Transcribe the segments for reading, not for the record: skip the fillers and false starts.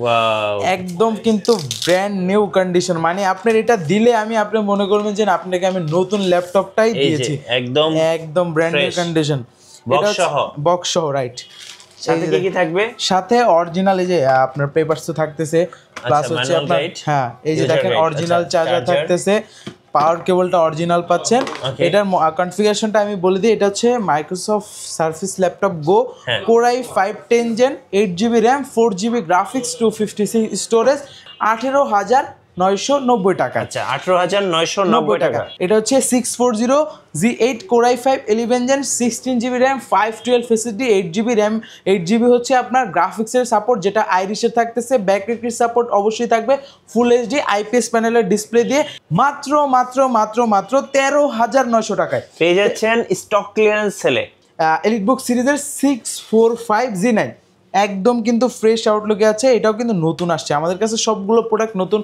Wow, একদম কিন্তু brand new condition, মানে আপনার এটা দিলে আপনি মনে করবেন যে আপনাকে আমি নতুন ল্যাপটপটাই দিয়েছি। একদম একদম ব্র্যান্ড নিউ কন্ডিশন, বক্স সহ রাইট। সাথে কি থাকবে? সাথে অরিজিনাল এই যে আপনার পেপারস তো থাকতেছে, প্লাস হচ্ছে আপনার হ্যাঁ এই যে দেখেন অরিজিনাল চার্জার থাকতেছে, পাওয়ার কেবলটা অরিজিনাল পাচ্ছেন। এটার কনফিগারেশনটা আমি বলে দিই, এটা হচ্ছে Microsoft Surface laptop Go, core i5 10 gen, 8GB RAM, 4GB graphics, 256 storage, 18,990 টাকা। আচ্ছা 18,990 টাকা। এটা হচ্ছে 640G8 core i5 11 gen, 16GB RAM, 512 SSD, 8GB RAM, 8GB হচ্ছে আপনার গ্রাফিক্সের সাপোর্ট যেটা আইরিশের থাকতেছে, ব্যাকলাইটের সাপোর্ট অবশ্যই থাকবে, ফুল এইচডি আইপিএস প্যানেলের ডিসপ্লে দিয়ে মাত্র 13,900 টাকায় পেয়ে যাচ্ছেন স্টক ক্লিয়ারেন্স সেলে এলিটবুক সিরিজের 645G9। একদম কিন্তু ফ্রেশ আউটলুকে আছে, এটাও কিন্তু নতুন আসছে, আমাদের কাছে সবগুলো প্রোডাক্ট নতুন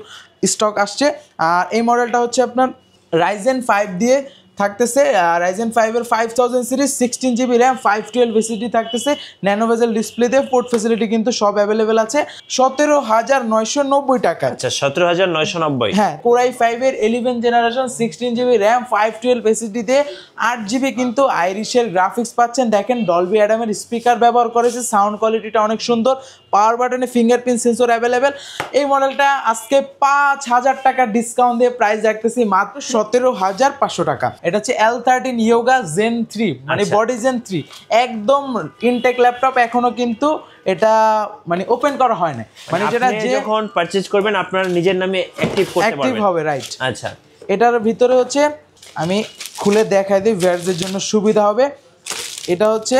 স্টক আসছে। আর এই মডেলটা হচ্ছে আপনার রাইজেন 5 দিয়ে থাকতেছে, রাইজেন 5-এর 5000 সিরিজ, 16GB র্যাম, 512 এসএসডি থাকতেছে, ন্যানো ভেজেল ডিসপ্লে দিয়ে, পোর্ট ফ্যাসিলিটি কিন্তু সব অ্যাভেলেবেল আছে, 17,990 টাকা। আচ্ছা 17,990। হ্যাঁ, কোর i5-এর 11 জেনারেশন, 16GB র্যাম, 512 এসএসডি দিয়ে, 8GB কিন্তু আইরিশের গ্রাফিক্স পাচ্ছেন। দেখেন ডলবি অ্যাডামের স্পিকার ব্যবহার করেছে, সাউন্ড কোয়ালিটিটা অনেক সুন্দর, পাওয়ার বাটনে ফিঙ্গারপ্রিন্ট সেন্সর অ্যাভেলেবেল। এই মডেলটা আজকে 5,000 টাকা ডিসকাউন্ট দিয়ে প্রাইস রাখতেছি মাত্র 17,500 টাকা। এটা হচ্ছে L13 ইয়োগা জেন 3, মানে বডি জেন 3, একদম ইনটেক ল্যাপটপ, এখনো কিন্তু এটা মানে ওপেন করা হয় না, মানে যেটা যখন পারচেজ করবেন আপনার নিজের নামে অ্যাক্টিভ করতে পারবেন, অ্যাক্টিভ হবে রাইট। আচ্ছা এটার ভিতরে হচ্ছে আমি খুলে দেখাই দিই, ভিউয়ারদের জন্য সুবিধা হবে। এটা হচ্ছে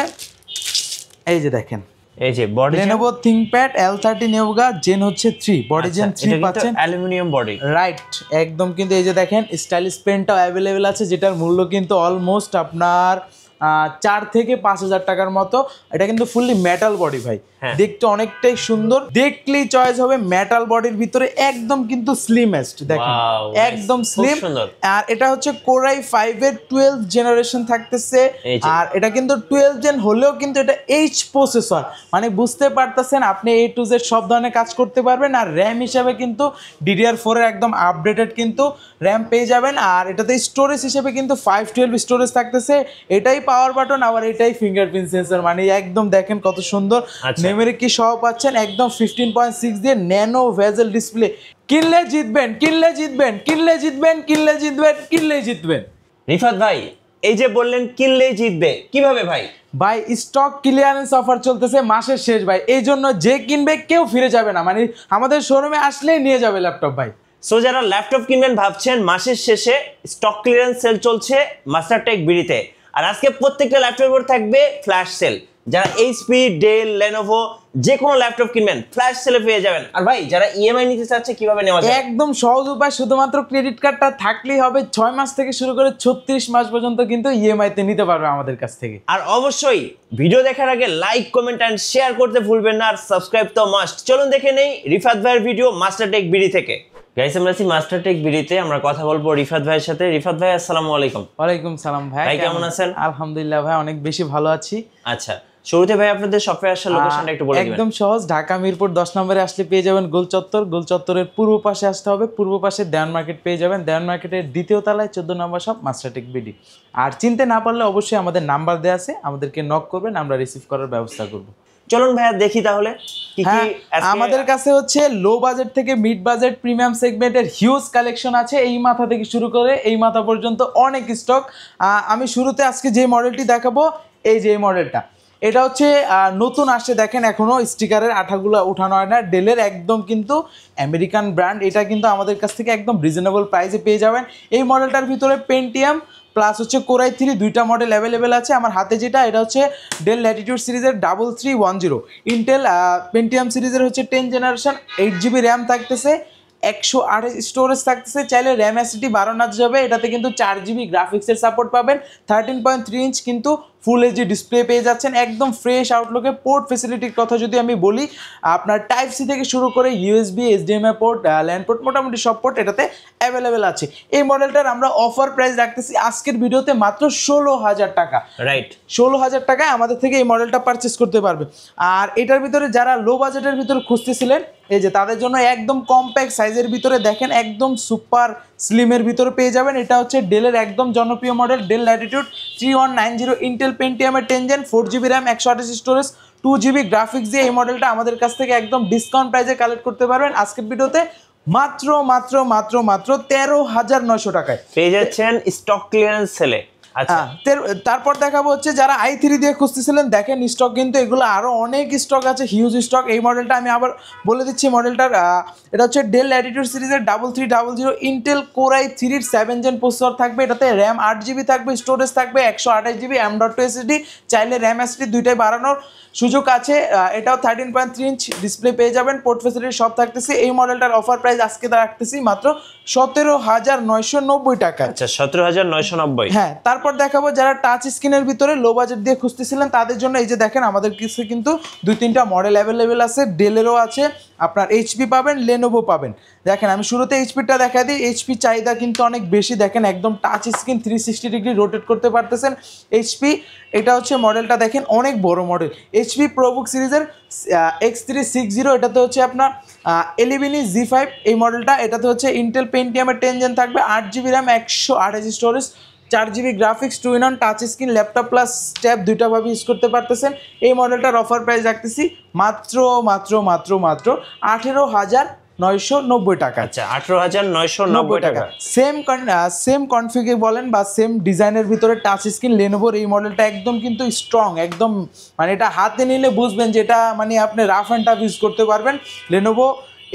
এই যে দেখেন, এই যে body Lenovo ThinkPad L13 yoga gen হচ্ছে 3, বডি জেন 3 পাচ্ছেন, অ্যালুমিনিয়াম বডি রাইট। একদম কিন্তু এই যে দেখেন স্টাইলিশ পেনটাও অ্যাভেলেবেল আছে, যেটার মূল্য কিন্তু অলমোস্ট আপনার 4 থেকে 5,000 টাকার মতো। এটা কিন্তু ফুললি মেটাল বডি ভাই, দেখতে অনেকটাই সুন্দর, দেখলেই চয়েস হবে। মেটাল বডির ভিতরে একদম কিন্তু স্লিমেস্ট, দেখেন একদম স্লিম। আর এটা হচ্ছে কোর i5-এর 12 জেনারেশন থাকতেছে, আর এটা কিন্তু 12 জেন হলেও কিন্তু এটা এইচ প্রসেসর, মানে বুঝতে পারতেছেন আপনি A to Z সব ধরনের কাজ করতে পারবেন। আর র্যাম হিসাবে কিন্তু DDR4 এর একদম আপডেটেড কিন্তু র্যাম পেয়ে যাবেন। আর এটাতে স্টোরেজ হিসেবে কিন্তু 512 স্টোরেজ থাকতেছে, এটাই পাওয়ার বাটন, আবার এটাই ফিঙ্গারপ্রিন্ট সেন্সর, মানে একদম দেখেন কত সুন্দর। মেমরি কি সহ পাচ্ছেন, একদম 15.6 দিয়ে ন্যানো ভেজেল ডিসপ্লে। কিনলে জিতবেন, কিনলে জিতবেন, কিনলে জিতবেন, কিনলে জিতবেন, কিনলে জিতবেন। রিফাত ভাই এই যে বললেন কিনলেই জিতবে, কিভাবে ভাই? ভাই স্টক ক্লিয়ারেন্স অফার চলতেছে মাসের শেষ ভাই, এই জন্য যে কিনবে কেউ ফিরে যাবে না, মানে আমাদের শোরুমে আসলেই নিয়ে যাবে ল্যাপটপ ভাই। সো যারা ল্যাপটপ কিনবেন ভাবছেন, মাসের শেষে স্টক ক্লিয়ারেন্স সেল চলছে মাস্টারটেক বিডিতে, আর আজকে প্রত্যেকটা ল্যাপটপের উপর থাকবে ফ্ল্যাশ সেল। যারা এইচপি, ডেল, লেনোভো যে কোনো ল্যাপটপ কিনবেন ফ্ল্যাশ সেলে পেয়ে যাবেন। আর ভাই যারা ইএমআই নিতে চাচ্ছে কিভাবে নেওয়া যায়? একদম সহজ উপায়, শুধুমাত্র ক্রেডিট কার্ডটা থাকলেই হবে। 6 মাস থেকে শুরু করে 36 মাস পর্যন্ত কিন্তু ইএমআই তে নিতে পারবে আমাদের কাছ থেকে। আর অবশ্যই ভিডিও দেখার আগে লাইক, কমেন্ট এন্ড শেয়ার করতে ভুলবেন না, আর সাবস্ক্রাইব তো মাস্ট। চলুন দেখে নেই রিফাত ভাইয়ের ভিডিও মাস্টারটেক বিডি থেকে। গাইস আমরা আছি মাস্টারটেক বিডিতে, আমরা কথা বলবো রিফাত ভাইয়ের সাথে। রিফাত ভাই আসসালামু আলাইকুম। ওয়ালাইকুম সালাম ভাই, কেমন আছেন? আলহামদুলিল্লাহ ভাই অনেক বেশি ভালো আছি। আচ্ছা শুরুতে ভাই আপনাদের শপে আসার লোকেশনটা একটু বলে দিবেন। একদম সহজ, ঢাকা মিরপুর 10 নম্বরে আসলে পেয়ে যাবেন গোল চত্বর। গোল চত্বরের পূর্ব পাশে আসতে হবে, পূর্ব পাশে দেওয়ান মার্কেট পেয়ে যাবেন। দেওয়ান মার্কেটের দ্বিতীয় তলায় 14 নম্বর শপ মাস্টারটেক বিডি। আর চিনতে না পারলে অবশ্যই আমাদের নাম্বার দেওয়া আছে, আমাদেরকে নক করবেন, আমরা রিসিভ করার ব্যবস্থা করব। চলুন ভাইয়া দেখি তাহলে কি কি আমাদের কাছে হচ্ছে লো বাজেট থেকে মিড বাজেট প্রিমিয়াম সেগমেন্টের হিউজ কালেকশন আছে। এই মাথা থেকে শুরু করে এই মাথা পর্যন্ত অনেক স্টক। আমি শুরুতে আজকে যে মডেলটি দেখাবো, এই যে মডেলটা, এটা হচ্ছে নতুন আসছে, দেখেন এখনো স্টিকারের আঠাগুলো উঠানো হয় না। ডেলের একদম কিন্তু আমেরিকান ব্র্যান্ড, এটা কিন্তু আমাদের কাছ থেকে একদম রিজনেবল প্রাইসে পেয়ে যাবেন। এই মডেলটার ভিতরে পেন্টিয়াম প্লাস হচ্ছে কোর i3 দুইটা মডেল অ্যাভেলেবেল আছে। আমার হাতে যেটা, এটা হচ্ছে ডেল ল্যাটিটিউড সিরিজের 3310। ইন্টেল পেন্টিয়াম সিরিজের হচ্ছে 10 জেনারেশন, 8GB র্যাম থাকতেছে, 128 স্টোরেজ থাকতেছে। চাইলে র্যাম অ্যাসিটি 12 না যাবে। এটাতে কিন্তু 4GB গ্রাফিক্সের সাপোর্ট পাবেন। 13.3 ইঞ্চ কিন্তু ফুল এইচডি ডিসপ্লে পেয়ে যাচ্ছেন, একদম ফ্রেশ আউটলুকে। পোর্ট ফেসিলিটির কথা যদি আমি বলি, আপনার টাইপ সি থেকে শুরু করে USB, HDMI port, LAN port, মোটামুটি সব পোর্ট এটাতে অ্যাভেলেবেল আছে। এই মডেলটার আমরা অফার প্রাইস রাখতেছি আজকের ভিডিওতে মাত্র 16,000 টাকা। রাইট, 16,000 টাকায় আমাদের থেকে এই মডেলটা পারচেস করতে পারবে। আর এটার ভিতরে যারা লো বাজেটের ভিতরে খুঁজতেছিলেন, এই যে তাদের জন্য একদম কম্প্যাক্ট সাইজের ভিতরে দেখেন একদম সুপার স্লিমের ভিতরে পেয়ে যাবেন। এটা হচ্ছে ডেলের একদম জনপ্রিয় মডেল ডেল ল্যাটিটিউড 3190 ইন্টেল পেন্টিয়ামের 10 gen 4GB RAM 128 storage 2GB graphics দিয়ে এই মডেলটা আমাদের কাছ থেকে একদম ডিসকাউন্ট প্রাইসে কালেক্ট করতে পারবেন আজকের ভিডিওতে মাত্র মাত্র মাত্র মাত্র 13,900 টাকায় পেয়ে যাচ্ছেন স্টক ক্লিয়ারেন্স সেলে। আচ্ছা তারপর দেখাবো হচ্ছে যারা i3 দিয়ে খুঁজতেছিলেন দেখেন স্টক কিন্তু এগুলো আরো অনেক স্টক আছে, হিউজ স্টক। এই মডেলটা আমি আবার বলে দিচ্ছি মডেলটার এটা হচ্ছে ডেল ল্যাটিটিউড সিরিজের 3300 Intel core i3 7 gen processor থাকবে। এটাতে র্যাম 8GB থাকবে, স্টোরেজ থাকবে 128GB, M.2 SSD, চাইলে র্যাম SSD দুইটাই বাড়ানোর সুযোগ আছে। এটাও 13.3 ইঞ্চ ডিসপ্লে পেয়ে যাবেন, পোর্ট ফ্যাসিলিটি সব থাকতেছে। এই মডেলটার অফার প্রাইস আজকে রাখতেছি মাত্র 17,990 টাকা। আচ্ছা 17,990। হ্যাঁ তারপর দেখাবো যারা টাচ স্ক্রিনের ভিতরে লো বাজেট দিয়ে খুঁজতেছিলেন তাদের জন্য এই যে দেখেন আমাদের কাছে কিন্তু 2-3টা মডেল অ্যাভেলেবেল আছে। ডেলেরও আছে, আপনার এইচপি পাবেন, লেনোভো পাবেন। দেখেন আমি শুরুতে এইচপিটা দেখা দিই। এইচপি চাহিদা কিন্তু অনেক বেশি, দেখেন একদম টাচ স্ক্রিন 360 ডিগ্রি রোটেট করতে পারতেছেন এইচপি। এটা হচ্ছে মডেলটা দেখেন অনেক বড় মডেল এইচপি প্রোবুক সিরিজের X360। এটাতে হচ্ছে আপনার 11 Z5 এই মডেলটা। এটাতে হচ্ছে ইন্টেল পেন্টিয়ামের 10 জেন থাকবে, 8GB RAM 128 storage, 4GB graphics, 2-in-1 touch screen, laptop plus tab দুইটাভাবে ইউজ করতে পারতেছেন। এই মডেলটার অফার প্রাইস রাখতেছি মাত্র মাত্র মাত্র মাত্র 18,990 টাকা। আচ্ছা 18,990 টাকা। সেম কনফিগে বলেন বা সেম ডিজাইনের ভিতরে টাচ স্ক্রিন লেনোভোর এই মডেলটা একদম কিন্তু স্ট্রং, একদম মানে এটা হাতে নিলে বুঝবেন যে এটা মানে আপনি রাফ অ্যান্ড টাফ ইউজ করতে পারবেন। Lenovo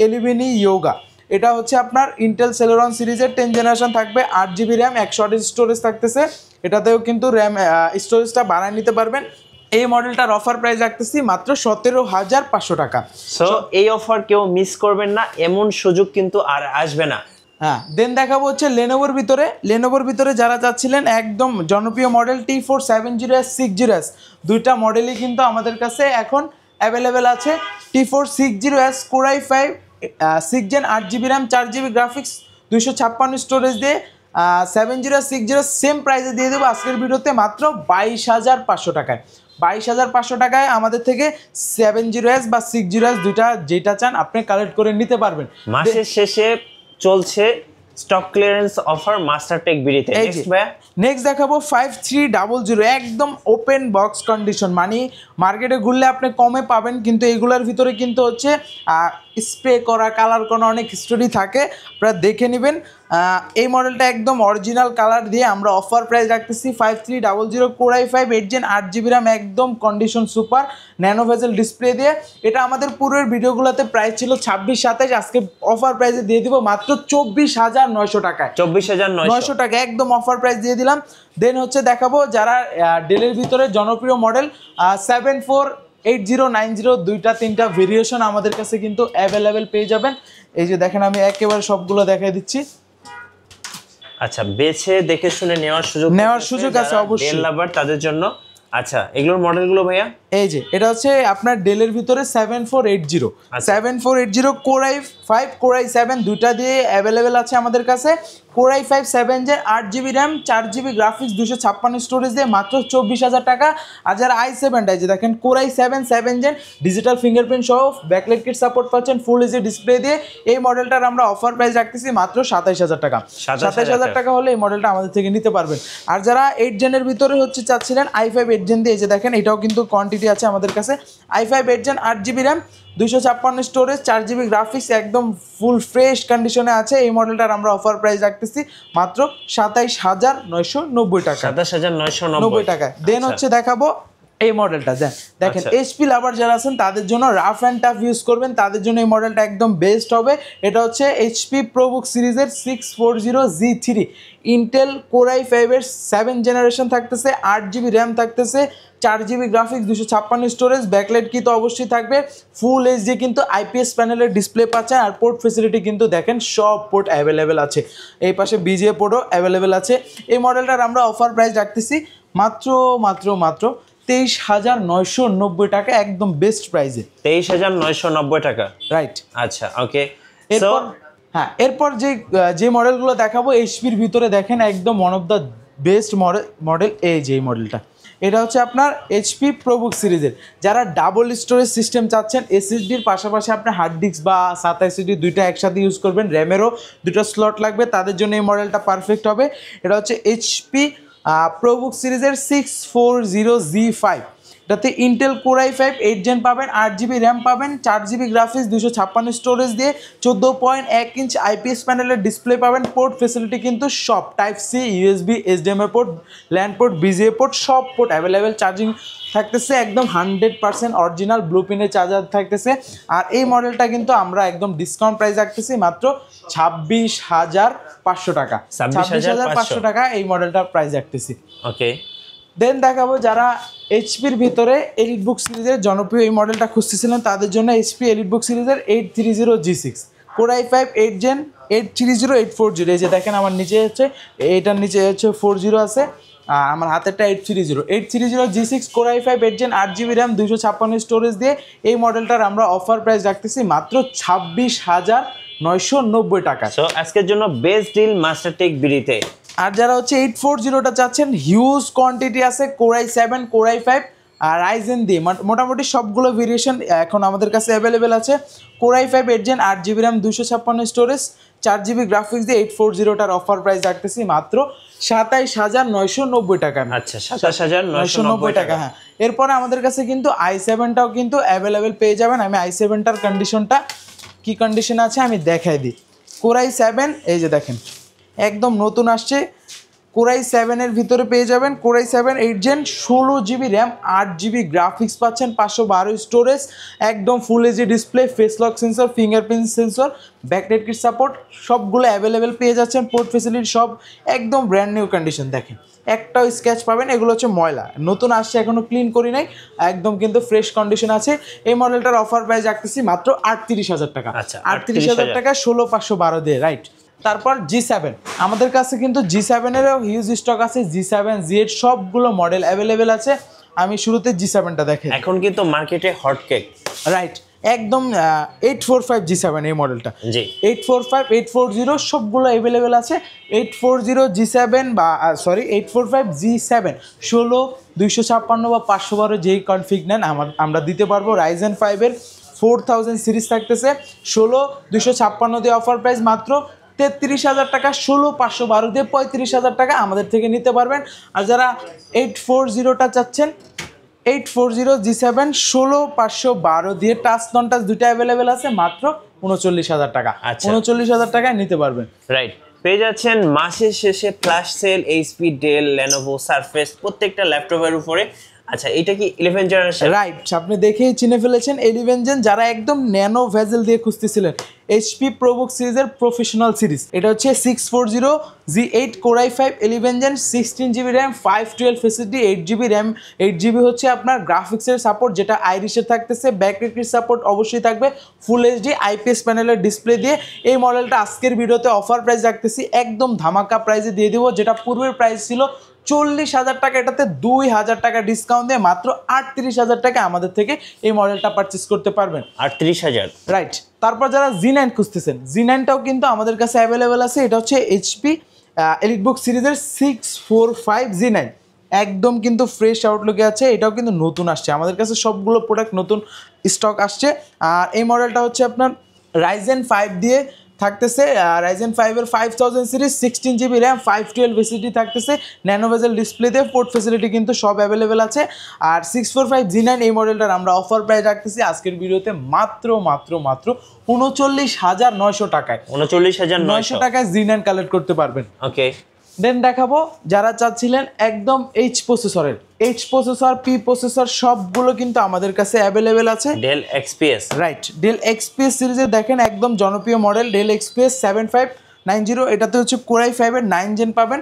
11 yoga. এটা হচ্ছে আপনার ইন্টেল সেলেরন সিরিজের 10 জেনারেশন থাকবে, 8GB র্যাম 128 স্টোরেজ থাকতেছে। এটাতেও কিন্তু র্যাম স্টোরেজটা বাড়ায় নিতে পারবেন। এই মডেলটার অফার প্রাইস রাখতেছি মাত্র 17,500 টাকা। সো এই অফার কেউ মিস করবেন না, এমন সুযোগ কিন্তু আর আসবে না। হ্যাঁ দেন দেখাবো হচ্ছে লেনোভোর ভিতরে যারা চাচ্ছিলেন একদম জনপ্রিয় মডেল T4 70S 60S দুইটা মডেলই কিন্তু আমাদের কাছে এখন অ্যাভেলেবেল আছে। T4 60S core i5 6 gen 8GB RAM 4GB graphics 256 storage দিয়ে 7060 সেম প্রাইসে দিয়ে দেবো আজকের ভিডিওতে মাত্র 22,500 টাকায়। 22,500 টাকায় আমাদের থেকে 70S বা 60S দুইটা যেটা চান আপনি কালেক্ট করে নিতে পারবেন। মাসের শেষে চলছে স্টক ক্লিয়ারেন্স অফার মাস্টারটেক বিডিতে। নেক্সট দেখাবো 5300 একদম ওপেন বক্স কন্ডিশন, মানে মার্কেটে ঘুরলে আপনি কমে পাবেন কিন্তু এগুলোর ভিতরে কিন্তু হচ্ছে স্প্রে করা কালার করা অনেক স্টোরি থাকে, আপনারা দেখে নেবেন। এই মডেলটা একদম অরিজিনাল কালার দিয়ে আমরা অফার প্রাইস রাখতেছি 5300 core i5 8 gen 8GB RAM একদম condition super nano bezel display দিয়ে। এটা আমাদের পুরোর ভিডিওগুলোতে প্রাইস ছিল 26-27, আজকে অফার প্রাইসে দিয়ে দিব মাত্র 24,900 টাকায়। 24,900 টাকা একদম অফার প্রাইস দিয়ে দিলাম। দেন হচ্ছে দেখাবো যারা ডেলের ভিতরে জনপ্রিয় মডেল 748090 2-3টা ভেরিয়েশন আমাদের কাছে কিন্তু অ্যাভেলেবেল পেয়ে যাবেন। এই যে দেখেন আমি একেবারে সবগুলো দেখাই দিচ্ছি। আচ্ছা বেছে দেখে শুনে নেওয়ার সুযোগ আছে অবশ্যই ডেল লাভার তাদের জন্য। আচ্ছা এগুলোর মডেলগুলো ভাইয়া এই যে এটা হচ্ছে আপনার ডেলের ভিতরে 7480 কোর i5 কোর i7 দুইটা দিয়ে অ্যাভেলেবেল আছে আমাদের কাছে। Core i5 7 gen 8GB RAM 4GB graphics 256 storage দিয়ে মাত্র 24,000 টাকা। আর যারা i7টা যে দেখেন core i7 7 gen digital fingerprint সহ ব্যাকলাইট কিট সাপোর্ট পাচ্ছেন ফুল এইচডি ডিসপ্লে দিয়ে। এই মডেলটার আমরা অফার প্রাইস রাখতেছি মাত্র 27,000 টাকা। 27,000 টাকা হলে এই মডেলটা আমাদের থেকে নিতে পারবেন। আর যারা 8 জেনের ভিতরে হচ্ছে চাচ্ছিলেন i5 8 জেন দিয়ে, এই যে দেখেন এটাও কিন্তু কোয়ান্টিটি আছে আমাদের কাছে। i5 8 gen 8GB RAM 256 storage 4GB graphics একদম ফুল ফ্রেশ কন্ডিশনে আছে। এই মডেলটার আমরা অফার প্রাইস রাখতেছি মাত্র 27,990 টাকা। 27,990 টাকা। দেন হচ্ছে দেখাবো এই মডেলটা দেখেন এইচপি লাভার যারা আছেন তাদের জন্য রাফ অ্যান্ড টাফ ইউজ করবেন তাদের জন্য এই মডেলটা একদম বেস্ট হবে। এটা হচ্ছে এইচপি প্রোবুক সিরিজের 640Z3 ইন্টেল কোর i5 এর 7 জেনারেশন থাকতেছে, 8GB র্যাম থাকতেছে, 4GB গ্রাফিক্স 256 স্টোরেজ ব্যাকলাইট কি তো অবশ্যই থাকবে, ফুল এইচডি কিন্তু আইপিএস প্যানেলের ডিসপ্লে পাচ্ছেন। আর পোর্ট ফেসিলিটি কিন্তু দেখেন সব পোর্ট অ্যাভেলেবেল আছে, এই পাশে বিজিএ পোর্টও অ্যাভেলেবেল আছে। এই মডেলটার আমরা অফার প্রাইস রাখতেছি মাত্র মাত্র মাত্র 23,990 টাকা একদম বেস্ট প্রাইসে। 23,990 টাকা রাইট। আচ্ছা ওকে এরপর এরপর যে মডেলগুলো দেখাবো এইচপির ভিতরে দেখেন একদম one of the best model এই যে এই মডেলটা এটা হচ্ছে আপনার এইচপি প্রোবুক সিরিজের। যারা ডাবল স্টোরেজ সিস্টেম চাচ্ছেন, এসএসডির পাশাপাশি আপনি হার্ড ডিস্ক বা SATA SSD দুইটা একসাথে ইউজ করবেন, র্যামেরও দুটো স্লট লাগবে, তাদের জন্য এই মডেলটা পারফেক্ট হবে। এটা হচ্ছে এইচপি প্রোবুক সিরিজের 640Z5। এটাতে ইন্টেল কোর i5 8 জেন পাবেন, 8GB র্যাম পাবেন, 4GB গ্রাফিক্স, 256 স্টোরেজ দিয়ে 14.1 ইঞ্চ IPS প্যানেলের ডিসপ্লে পাবেন। পোর্ট ফেসিলিটি কিন্তু সব type C, USB, HDMI port, LAN port, BGA port, সব পোর্ট অ্যাভেলেবেল। চার্জিং থাকতেছে একদম 100% অরিজিনাল ব্লুপিনের চার্জার থাকতেছে। আর এই মডেলটা কিন্তু আমরা একদম ডিসকাউন্ট প্রাইস রাখতেছি মাত্র 26,500 টাকা। 26,500 টাকা এই মডেলটার প্রাইস রাখতেছি। ওকে, দেন দেখাবো যারা এইচপির ভিতরে এলিটবুক সিরিজের জনপ্রিয় এই মডেলটা খুঁজতেছিলেন, তাদের জন্য এইচপি এলিটবুক সিরিজের 830G6 কোর i5 8 জেন 830 840। এই যে দেখেন আমার নিচে হচ্ছে, এইটার নিচে হচ্ছে 40 আছে, আমার হাতেরটা 830G6 core i5 8 gen 8GB RAM 256 storage দিয়ে এই মডেলটার আমরা অফার প্রাইস রাখতেছি মাত্র 26,990 টাকা। সো আজকের জন্য বেস্ট ডিল মাস্টারটেক বিডিতে। আর যারা হচ্ছে 840টা চাচ্ছেন, হিউজ কোয়ান্টিটি আছে, কোর i7 কোর i5 আর রাইজেন দিয়ে মোটামুটি সবগুলো ভেরিয়েশন এখন আমাদের কাছে অ্যাভেলেবেল আছে। Core i5 8 gen 8GB RAM 256 storage 4GB graphics দিয়ে 840টার অফার প্রাইস রাখতেছি মাত্র 27,990 টাকা। আচ্ছা, 27,990 টাকা। হ্যাঁ, এরপরে আমাদের কাছে কিন্তু i7টাও কিন্তু অ্যাভেলেবেল পেয়ে যাবেন। আমি i7টার কন্ডিশনটা কি কন্ডিশন আছে আমি দেখাই দিই। কোর i7 এই যে দেখেন একদম নতুন আসছে, কোর i7 এর ভিতরে পেয়ে যাবেন core i7 8 gen 16GB RAM 8GB graphics পাচ্ছেন, 512 স্টোরেজ, একদম full HD display, face lock sensor, fingerprint sensor, backlight kit support, সবগুলো অ্যাভেলেবেল পেয়ে যাচ্ছেন। পোর্ট ফেসিলিটি সব একদম ব্র্যান্ড নিউ কন্ডিশন। দেখেন একটাও স্ক্র্যাচ পাবেন, এগুলো হচ্ছে ময়লা, নতুন আসছে এখনো ক্লিন করি নাই, একদম কিন্তু ফ্রেশ কন্ডিশন আছে। এই মডেলটার অফার প্রাইস রাখতেছি মাত্র 38,000 টাকা। আচ্ছা, 38,000 টাকা 16,512 দিয়ে, রাইট। তারপর G7, আমাদের কাছে কিন্তু G7 এরও হিউজ স্টক আছে, G7 Z সবগুলো মডেল অ্যাভেলেবেল আছে। আমি শুরুতে G7টা দেখে, এখন কিন্তু মার্কেটে হট কেক, রাইট, একদম 845 G7 এই মডেলটা, জি 845 840 সবগুলো অ্যাভেলেবেল আছে। 840 G7 বা 845 G7 16 256 বা 512 যেই কনফিগ নেন আমরা দিতে পারবো। রাইজেন 5 এর 4000 সিরিজ থাকতেছে 16 256 দিয়ে অফার প্রাইস মাত্র 33,000 টাকা, 16,512 দিয়ে 35,000 টাকা আমাদের থেকে নিতে পারবেন। আর যারা 840টা চাচ্ছেন, 840 G7 16,512 দিয়ে টাচ নন টাচ দুটো অ্যাভেলেবেল আছে মাত্র 39,000 টাকা। 39,000 টাকায় নিতে পারবেন, রাইট। পেয়ে যাচ্ছেন মাসের শেষে flash sale HP, Dell, Lenovo, Surface প্রত্যেকটা ল্যাপটপের উপরে। আচ্ছা, এটা কি 11 জেনারেশন? রাইট, আপনি দেখেই চিনে ফেলেছেন 11 জেন। যারা একদম ন্যানো ভেজেল দিয়ে খুঁজতেছিলেন, এইচপি প্রোবুক সিরিজের প্রফেশনাল সিরিজ, এটা হচ্ছে 640Z8 core i5 11 gen 16GB RAM 512 SSD 8GB RAM 8GB হচ্ছে আপনার গ্রাফিক্সের সাপোর্ট, যেটা আইরিশের থাকতেছে, ব্যাকলাইট সাপোর্ট অবশ্যই থাকবে, ফুল এইচডি IPS প্যানেলের ডিসপ্লে দিয়ে। এই মডেলটা আজকের ভিডিওতে অফার প্রাইস রাখতেছি একদম ধামাকা প্রাইসে দিয়ে দিব, যেটা পূর্বের প্রাইস ছিল 40,000 টাকা, এটাতে 2,000 টাকা ডিসকাউন্ট দিয়ে মাত্র 38,000 টাকা আমাদের থেকে এই মডেলটা পারচেস করতে পারবেন। 38,000, রাইট। তারপর যারা Z9 খুঁজতেছেন, Z9টাও কিন্তু আমাদের কাছে অ্যাভেলেবেল আছে। এটা হচ্ছে এইচপি এলিটবুক সিরিজের 645 Z9, একদম কিন্তু ফ্রেশ আউটলুকে আছে, এটাও কিন্তু নতুন আসছে, আমাদের কাছে সবগুলো প্রোডাক্ট নতুন স্টক আসছে। আর এই মডেলটা হচ্ছে আপনার রাইজেন 5 দিয়ে থাকতেছে, রাইজেন 5 এর 5000 সিরিজ 16GB র্যাম 512 এসএসডি থাকতেছে, ন্যানো ভেজেল ডিসপ্লে দিয়ে, পোর্ট ফেসিলিটি কিন্তু সব অ্যাভেলেবেল আছে। আর 645 Z9 এই মডেলটার আমরা অফার প্রাইস রাখতেছি আজকের ভিডিওতে মাত্র 39,900 টাকায়। 39,900 টাকায় Z9 কালেক্ট করতে পারবেন। ওকে, দেন দেখাবো যারা চাচ্ছিলেন একদম প্রসেসর, পি প্রসেসর সবগুলো কিন্তু আমাদের কাছে অ্যাভেলেবেল আছে। Dell XPS, right, Dell XPS সিরিজে দেখেন একদম জনপ্রিয় মডেল ডেল XPS 7590, এটাতে হচ্ছে কোর i5 এর 9 জেন পাবেন,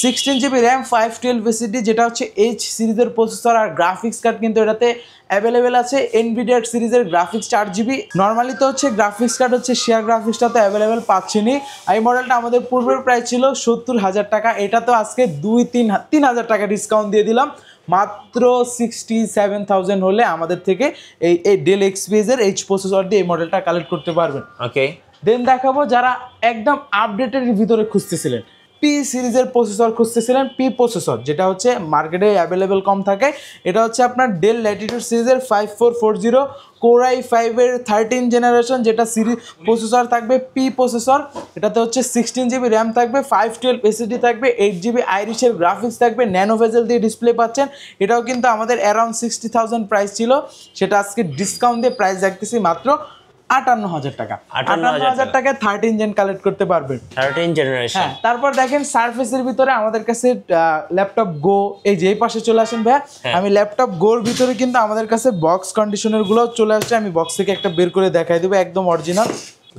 16GB র্যাম 512 এসএসডি, যেটা হচ্ছে এইচ সিরিজের প্রসেসর। আর গ্রাফিক্স কার্ড কিন্তু এটাতে অ্যাভেলেবেল আছে, NVIDIA সিরিজের গ্রাফিক্স 4GB। নর্মালি তো হচ্ছে গ্রাফিক্স কার্ড হচ্ছে শেয়ার গ্রাফিক্সটা তো অ্যাভেলেবেল পাচ্ছেনি। এই মডেলটা আমাদের পূর্বের প্রাইস ছিল 70,000 টাকা, এটা তো আজকে 3,000 টাকা ডিসকাউন্ট দিয়ে দিলাম, মাত্র 67,000 হলে আমাদের থেকে এই ডেল XPS এর এইচ প্রসেসর দিয়ে এই মডেলটা কালেক্ট করতে পারবেন। ওকে, দেন দেখাবো যারা একদম আপডেটের ভিতরে খুঁজতেছিলেন, পি সিরিজের প্রসেসর খুঁজতেছিলেন, পি প্রসেসর যেটা হচ্ছে মার্কেটে অ্যাভেলেবেল কম থাকে, এটা হচ্ছে আপনার ডেল ল্যাটিটিউড সিরিজের 5440 কোর i5-এর 13 জেনারেশন, যেটা সিরিজ প্রসেসর থাকবে পি প্রসেসর। এটাতে হচ্ছে 16 GB র্যাম থাকবে, 512 SSD থাকবে, 8 GB আইরিশের গ্রাফিক্স থাকবে, ন্যানো ভেজেল দিয়ে ডিসপ্লে পাচ্ছেন। এটাও কিন্তু আমাদের অ্যারাউন্ড 60,000 প্রাইস ছিল, সেটা আজকে ডিসকাউন্ট দিয়ে প্রাইস রাখতেছি মাত্র 58,000 টাকা। 58,000 টাকায় 13 জেন কালেক্ট করতে পারবেন, 13 জেনারেশন। হ্যাঁ। তারপর দেখেন সারফেসের ভিতরে আমাদের কাছে ল্যাপটপ গো, এই যে এই পাশে চলে আসেন ভাইয়া, আমি ল্যাপটপ গোর ভিতরে কিন্তু আমাদের কাছে বক্স কন্ডিশনার গুলো চলে আসছে। আমি বক্স থেকে একটা বের করে দেখাই দেবো, একদম অরিজিনাল,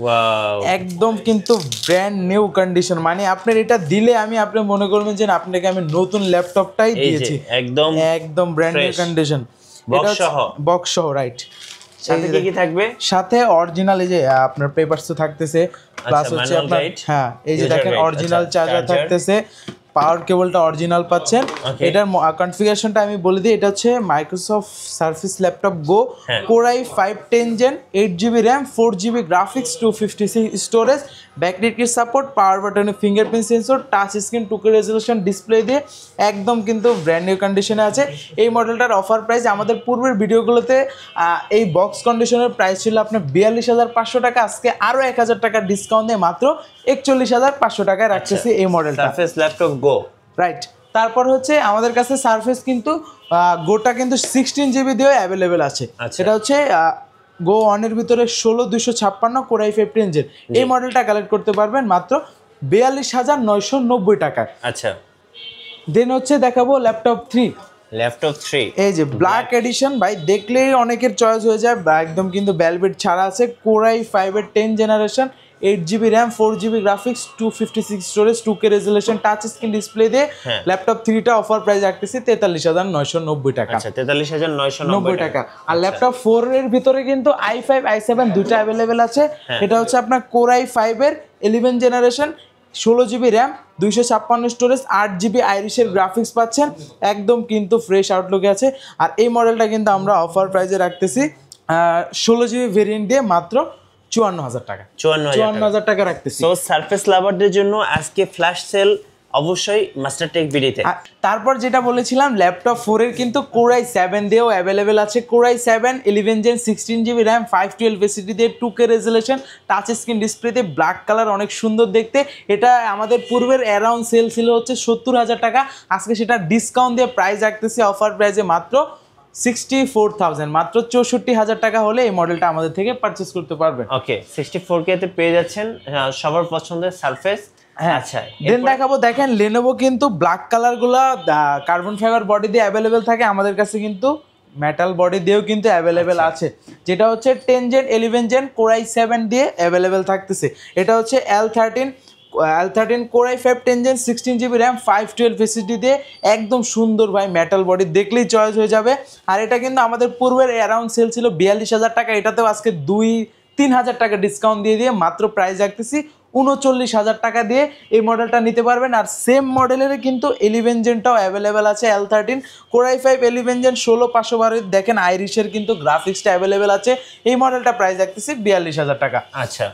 ওয়াও, একদম কিন্তু ব্র্যান্ড নিউ কন্ডিশন। মানে আপনার এটা দিলে আপনি মনে করবেন যে আপনাকে আমি নতুন ল্যাপটপটাই দিয়েছি, একদম একদম ব্র্যান্ড নিউ কন্ডিশন, বক্স সহ, রাইট। সাথে কি থাকবে? সাথে অরিজিনাল এই যে আপনার পেপারস তো থাকতেছে, প্লাস হচ্ছে আপনার হ্যাঁ এই যে দেখেন অরিজিনাল চার্জার থাকতেছে, পাওয়ার কেবলটা অরিজিনাল পাচ্ছেন। এটার কনফিগারেশনটা আমি বলে দিই, এটা হচ্ছে Microsoft Surface laptop Go, core i5 10 gen, 8 GB RAM, 4 GB graphics, 256 storage, backlit kit support, power বাটনে fingerprint sensor, touch screen, 2K resolution display দিয়ে একদম কিন্তু ব্র্যান্ড নিউ কন্ডিশনে আছে। এই মডেলটার অফার প্রাইস আমাদের পূর্বের ভিডিওগুলোতে এই বক্স কন্ডিশনের প্রাইস ছিল আপনার 42,500 টাকা, আজকে আরও 1,000 টাকা ডিসকাউন্ট দিয়ে মাত্র 41,500 টাকায় রাখতেছি এই মডেলটা, সারফেস ল্যাপটপ গো, রাইট। তারপর হচ্ছে আমাদের কাছে সারফেস কিন্তু গোটা কিন্তু 16 GB দিয়েও অ্যাভেলেবেল আছে। সেটা হচ্ছে গো ওয়ানের ভিতরে 16256 কোর i5 10 জেন, এই মডেলটা কালেক্ট করতে পারবেন মাত্র 42,990 টাকায়। আচ্ছা, দেন হচ্ছে দেখাবো ল্যাপটপ 3, এই যে ব্ল্যাক এডিশন ভাই, দেখলেই অনেকের চয়েস হয়ে যায়, একদম কিন্তু ভেলভেট ছাড়া আছে, কোর i5-এর 10 generation, 8 GB RAM, 4 GB graphics, 256 storage, 2K resolution, touch screen display দিয়ে ল্যাপটপ 3টা অফার প্রাইস রাখতেছি 43,990 টাকা। আচ্ছা, 43,990 টাকা। আর ল্যাপটপ 4 এর ভিতরে কিন্তু i5 i7 দুটো অ্যাভেলেবেল আছে। এটা হচ্ছে আপনার কোর i5-এর 11 generation, 16 GB RAM, 256 storage, 8 GB আইরিশের গ্রাফিক্স পাচ্ছেন, একদম কিন্তু ফ্রেশ আউটলুকে আছে। আর এই মডেলটা কিন্তু আমরা অফার প্রাইসে রাখতেছি 16 GB ভেরিয়েন্ট দিয়ে মাত্র 54,000 টাকা, 54,000 টাকা রাখতেছি। সো সারফেস লাভারদের জন্য আজকে ফ্ল্যাশ সেল অবশ্যই মাস্টারটেক বিডিতে। তারপর যেটা বলেছিলাম ল্যাপটপ 4 এর কিন্তু কোর i7 দিয়েও অ্যাভেলেবেল আছে, core i7 11 gen, 16 GB RAM, 512 SSD দিয়ে, 2K রেজলিউশন, টাচ স্ক্রিন ডিসপ্লেতে, ব্ল্যাক কালার, অনেক সুন্দর দেখতে। এটা আমাদের পূর্বের অ্যারাউন্ড সেল ছিল হচ্ছে 70,000 টাকা, আজকে সেটা ডিসকাউন্ট দিয়ে প্রাইস রাখতেছি অফার প্রাইসে মাত্র 64,000, মাত্র 64,000 টাকা হলে এই মডেলটা আমাদের থেকে পারচেজ করতে পারবেন। ওকে, 64K তে পেয়ে যাচ্ছেন সবার পছন্দের সারফেস। আচ্ছা, দেন দেখাবো, দেখেন লেনোভো কিন্তু ব্ল্যাক কালার গুলা কার্বন ফাইবার বডি দিয়ে অ্যাভেলেবেল থাকে, আমাদের কাছে কিন্তু মেটাল বডি দিয়েও কিন্তু অ্যাভেলেবেল আছে, যেটা হচ্ছে 10 জেন 11 জেন কোর i7 দিয়ে অ্যাভেলেবেল থাকতেছে। এটা হচ্ছে L13 core i5 10 gen, 16 GB RAM, 512 SSD দিয়ে, একদম সুন্দর ভাই, মেটাল বডি, দেখলেই চয়েস হয়ে যাবে। আর এটা কিন্তু আমাদের পূর্বের অ্যারাউন্ড সেল ছিল 42,000 টাকা, এটাতেও আজকে 2-3,000 টাকা ডিসকাউন্ট দিয়ে মাত্র প্রাইস রাখতেছি 39,000 টাকা দিয়ে এই মডেলটা নিতে পারবেন। আর সেম মডেলের কিন্তু 11 জেনটাও অ্যাভেলেবেল আছে, L13 কোর i5 11 জেন 16,512, দেখেন আইরিশের কিন্তু গ্রাফিক্সটা অ্যাভেলেবেল আছে, এই মডেলটা প্রাইস রাখতেছি 42,000 টাকা। আচ্ছা,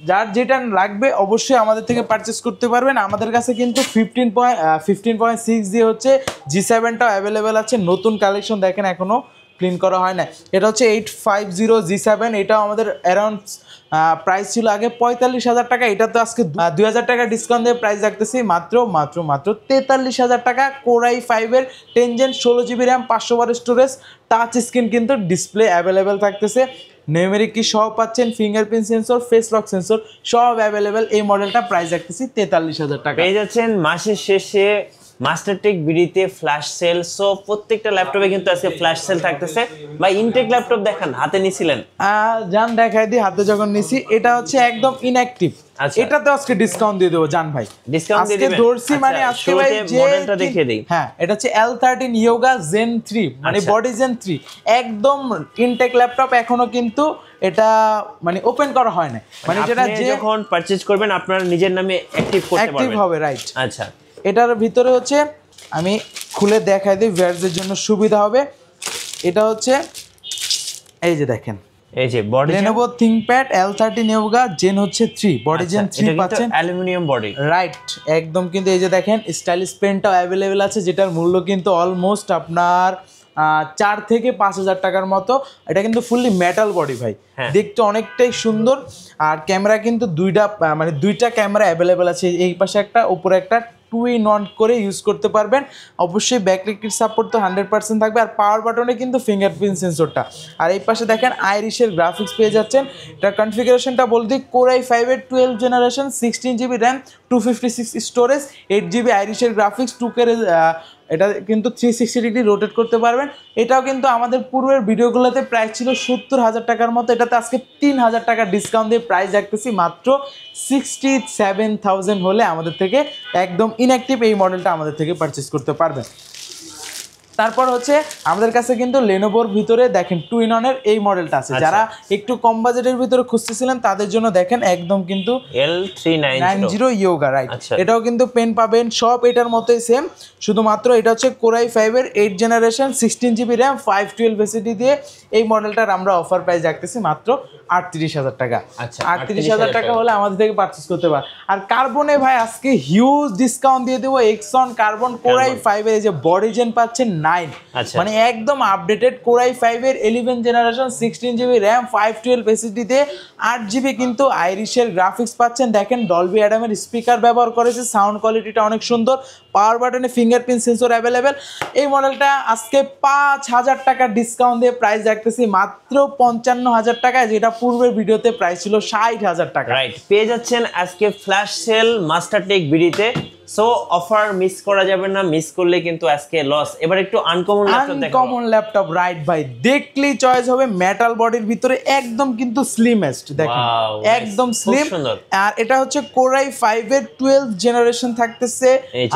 যার যেটা লাগবে অবশ্যই আমাদের থেকে পারচেস করতে পারবেন। আমাদের কাছে কিন্তু 15.6 দিয়ে হচ্ছে G7টাও অ্যাভেলেবেল আছে, নতুন কালেকশন, দেখেন এখনো ক্লিন করা হয় না। এটা হচ্ছে 850 G7, এটাও আমাদের অ্যারাউন্ড প্রাইস ছিল আগে 45,000 টাকা, এটা তো আজকে 2,000 টাকা ডিসকাউন্ট দিয়ে প্রাইস রাখতেছি মাত্র 43,000 টাকা। কোর i5-এর 10 gen, 16 GB RAM, 512 storage, touch screen কিন্তু ডিসপ্লে অ্যাভেলেবেল থাকতেছে, নিউমেরিক কি সহ পাচ্ছেন, fingerprint sensor, face lock sensor সব অ্যাভেলেবেল। এই মডেলটা প্রাইস রাখতেছি 43,000 টাকা। পেয়ে যাচ্ছেন মাসের শেষে মাস্টারটেক বিডিতে ফ্ল্যাশ সেল। সো প্রত্যেকটা ল্যাপটপে কিন্তু আজকে ফ্ল্যাশ সেল থাকতেছে। ভাই ইনটেক ল্যাপটপ দেখান, হাতে নিছিলেন? জান দেখাই দিই, হাতে যখন নিছি, এটা হচ্ছে একদম ইনঅ্যাক্টিভ, এটাতে আজকে ডিসকাউন্ট দিয়ে দেবো জান ভাই, ডিসকাউন্ট দিয়ে দিবেন। ধরছি মানে আজকে ভাই যে মডেলটা দেখিয়ে দেই। হ্যাঁ, এটা হচ্ছে L13 Yoga Zen 3, মানে বডি Zen 3, একদম ইনটেক ল্যাপটপ, এখনো কিন্তু এটা মানে ওপেন করা হয় না, মানে যেটা যখন পারচেজ করবেন আপনার নিজের নামে অ্যাক্টিভ করতে পারবেন, অ্যাক্টিভ হবে, রাইট। আচ্ছা, এটার ভিতরে হচ্ছে আমি খুলে দেখাই দিই, ভিউয়ারদের জন্য সুবিধা হবে। এটা হচ্ছে এই যে দেখেন, এই যে body Lenovo ThinkPad L13 Yoga Gen হচ্ছে 3 বডি জেন 3 পাচ্ছেন, অ্যালুমিনিয়াম বডি, রাইট একদম। কিন্তু এই যে দেখেন স্টাইলিশ পেনটাও অ্যাভেলেবেল আছে, যেটার মূল্য কিন্তু অলমোস্ট আপনার 4 থেকে 5,000 টাকার মতো। এটা কিন্তু ফুললি মেটাল বডি ভাই, দেখতে অনেকটাই সুন্দর। আর ক্যামেরা কিন্তু দুইটা ক্যামেরা অ্যাভেলেবেল আছে, এই পাশে একটা উপরে একটা, 2-in-1 করে ইউজ করতে পারবেন। অবশ্যই ব্যাকলিকের সাপোর্ট তো 100% থাকবে। আর পাওয়ার বাটনে কিন্তু ফিঙ্গারপ্রিন্ট সেন্সরটা। আর এই পাশে দেখেন আইরিশের গ্রাফিক্স পেয়ে যাচ্ছেন। এটা কনফিগারেশনটা বলতে Core i5 এর 12 generation, 16GB RAM, 256 storage, 8GB আইরিশের গ্রাফিক্স, 2K এটা কিন্তু 360 ডিগ্রি রোটেট করতে পারবেন। এটাও কিন্তু আমাদের পূর্বের ভিডিওগুলোতে প্রাইস ছিল 70,000 টাকার মতো, এটাতে আজকে 3,000 টাকা ডিসকাউন্ট দিয়ে প্রাইস রাখতেছি মাত্র 67,000 হলে আমাদের থেকে একদম ইনঅ্যাক্টিভ এই মডেলটা আমাদের থেকে পারচেস করতে পারবেন। তারপর হচ্ছে আমাদের কাছে কিন্তু লেনোভোর ভিতরে দেখেন 2-in-1 এর এই মডেলটা আছে। যারা একটু কম বাজেটের ভিতরে খুঁজতেছিলেন তাদের জন্য দেখেন একদম কিন্তু L390 Yoga, রাইট। এটাও কিন্তু পেন পাবেন সব এটার মতোই সেম, শুধুমাত্র এটা হচ্ছে Core i5 এর 8 জেনারেশন, 16GB র্যাম, 512 SSD দিয়ে এই মডেলটার আমরা অফার প্রাইস রাখতেছি মাত্র 38,000 টাকা। 38,000 টাকা হলে আমাদের থেকে পারচেস করতে পার। আর কার্বনে ভাই আজকে হিউজ ডিসকাউন্ট দিয়ে দেবো। এক্সন কার্বন Core i5 এর এই যে বডি জেন পাচ্ছেন 9, মানে একদম আপডেটেড Core i5 এর 11 জেনারেশন, 16GB র্যাম, 512 SSD দিয়ে 8GB কিন্তু আইরিশের গ্রাফিক্স পাচ্ছেন। দেখেন ডলবি অ্যাডামের স্পিকার ব্যবহার করেছে, সাউন্ড কোয়ালিটিটা অনেক সুন্দর, পাওয়ার বাটনে ফিঙ্গারপ্রিন্ট সেন্সর অ্যাভেলেবেল। এই মডেলটা আজকে 5,000 টাকা ডিসকাউন্ট দিয়ে প্রাইস রাখতেছি মাত্র 55,000 টাকায়, যেটা পূর্বের ভিডিওতে প্রাইস ছিল 60,000 টাকা। রাইট, পেয়ে যাচ্ছেন আজকে ফ্ল্যাশ সেল মাস্টারটেক বিডিতে। সো অফার মিস করা যাবে না, মিস করলে কিন্তু আজকে লস। এবার একটু আনকমন ল্যাপটপ, রাইট ভাই, দেখলেই চয়েস হবে। মেটাল বডির ভিতরে একদম কিন্তু স্লিমেস্ট, দেখেন একদম স্লিম। আর এটা হচ্ছে Core i5 এর 12 জেনারেশন থাকতেছে।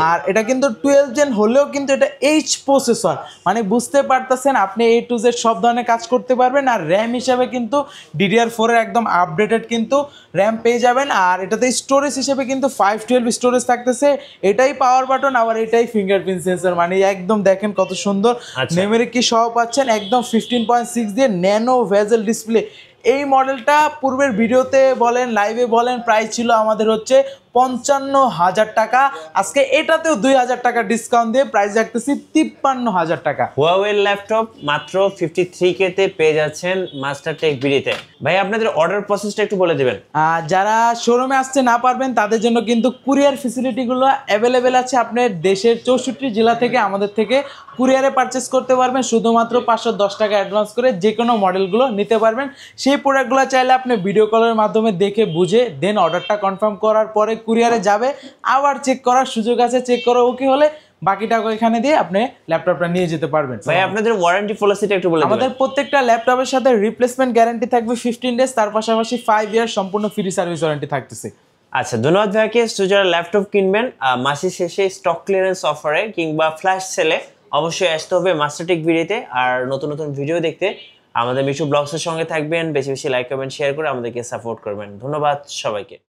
আর এটা কিন্তু 12 জেন হলেও কিন্তু এটা H প্রসেসর, মানে বুঝতে পারতেছেন আপনি A to Z সব ধরনের কাজ করতে পারবেন। আর র্যাম হিসাবে কিন্তু DDR4 এর একদম আপডেটেড কিন্তু র্যাম পেয়ে যাবেন। আর এটাতে স্টোরেজ হিসেবে কিন্তু 512 স্টোরেজ থাকতেছে। এটাই পাওয়ার বাটন, আবার এটাই ফিঙ্গারপ্রিন্ট সেন্সর, মানে একদম দেখেন কত সুন্দর। মেমরি কি সহ পাচ্ছেন একদম 15.6 দিয়ে ন্যানো ভেজেল ডিসপ্লে। এই মডেলটা পূর্বের ভিডিওতে বলেন লাইভে বলেন প্রাইস ছিল আমাদের হচ্ছে 55,000 টাকা। আজকে এটাতেও 2,000 টাকা ডিসকাউন্ট দিয়ে প্রাইস রাখতেছি 53,000 টাকা। হুয়াওয়ে ল্যাপটপ মাত্র 53K তে পেয়ে যাচ্ছেন মাস্টারটেক বিডিতে। ভাই আপনাদের অর্ডার প্রসেসটা একটু বলে দিবেন। যারা শোরুমে আসতে না পারবেন তাদের জন্য কিন্তু কুরিয়ার ফেসিলিটিগুলো অ্যাভেলেবেল আছে। আপনার দেশের 64 জেলা থেকে আমাদের থেকে কুরিয়ারে পারচেস করতে পারবেন। শুধুমাত্র 510 টাকা অ্যাডভান্স করে যে কোনো মডেলগুলো নিতে পারবেন। সেই প্রোডাক্টগুলো চাইলে আপনি ভিডিও কলের মাধ্যমে দেখে বুঝে দেন অর্ডারটা কনফার্ম করার পরে কুরিয়ারে যাবে, আবার চেক করার সুযোগ আছে, চেক করা ওকে হলে বাকি টাকা এখানে দিয়ে আপনি ল্যাপটপটা নিয়ে যেতে পারবেন। ভাই আপনাদের ওয়ারেন্টি পলিসিটা একটু বলে দিন। আমাদের প্রত্যেকটা ল্যাপটপের সাথে রিপ্লেসমেন্ট গ্যারান্টি থাকবে 15 ডেজ, তার পাশাপাশি 5 ইয়ার সম্পূর্ণ ফ্রি সার্ভিস ওয়ারেন্টি থাকতেছে। আচ্ছা, ধন্যবাদ ভাইকে। তো যারা ল্যাপটপ কিনবেন মাসের শেষে স্টক ক্লিয়ারেন্স অফারে কিংবা ফ্ল্যাশ সেলে অবশ্যই আসতে হবে মাস্টারটেক ভিডিওতে। আর নতুন নতুন ভিডিও দেখতে আমাদের মিশু ব্লগসের সঙ্গে থাকবেন। বেশি বেশি লাইক কমেন্ট শেয়ার করে আমাদেরকে সাপোর্ট করবেন। ধন্যবাদ সবাইকে।